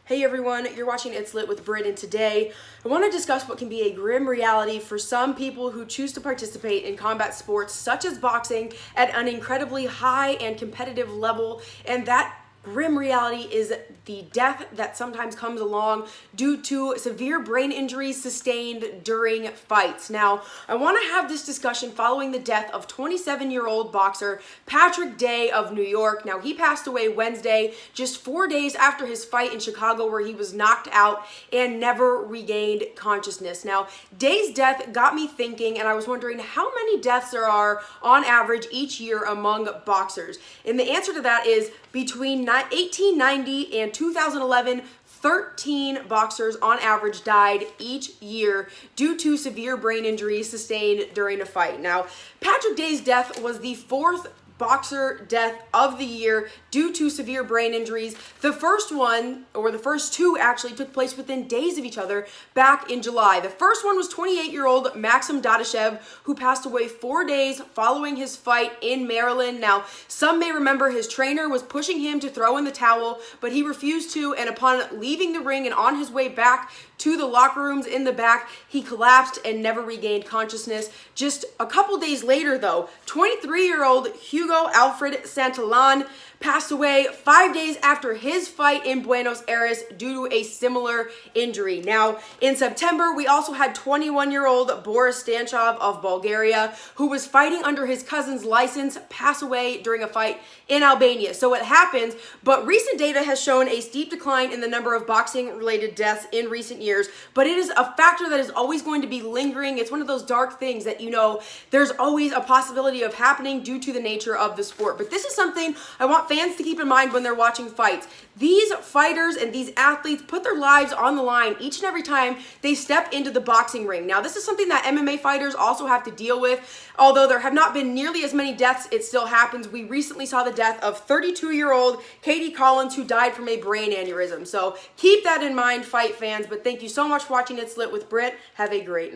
Hey everyone, you're watching It's Lit with Britt, and today I want to discuss what can be a grim reality for some people who choose to participate in combat sports such as boxing at an incredibly high and competitive level, and that grim reality is the death that sometimes comes along due to severe brain injuries sustained during fights. Now, I want to have this discussion following the death of 27-year-old boxer Patrick Day of New York. Now, he passed away Wednesday, just 4 days after his fight in Chicago where he was knocked out and never regained consciousness. Now, Day's death got me thinking, and I was wondering how many deaths there are on average each year among boxers. And the answer to that is between 1890 and 2011, 13 boxers on average died each year due to severe brain injuries sustained during a fight. Now, Patrick Day's death was the fourth boxer death of the year due to severe brain injuries. The first one, or the first two actually, took place within days of each other back in July. The first one was 28-year-old Maxim Dadashev, who passed away 4 days following his fight in Maryland. Now, some may remember his trainer was pushing him to throw in the towel, but he refused to, and upon leaving the ring and on his way back to the locker rooms in the back, he collapsed and never regained consciousness. Just a couple days later, though, 23-year-old Hugo Alfred Santillan passed away 5 days after his fight in Buenos Aires due to a similar injury. Now, in September, we also had 21-year-old Boris Stanchov of Bulgaria, who was fighting under his cousin's license, pass away during a fight in Albania. So it happens, but recent data has shown a steep decline in the number of boxing-related deaths in recent years, but it is a factor that is always going to be lingering. It's one of those dark things that, you know, there's always a possibility of happening due to the nature of the sport. But this is something I want fans to keep in mind when they're watching fights. These fighters and these athletes put their lives on the line each and every time they step into the boxing ring. Now, this is something that MMA fighters also have to deal with. Although there have not been nearly as many deaths, it still happens. We recently saw the death of 32-year-old Katie Collins, who died from a brain aneurysm. So keep that in mind, fight fans. But thank you so much for watching It's Lit with Britt. Have a great night.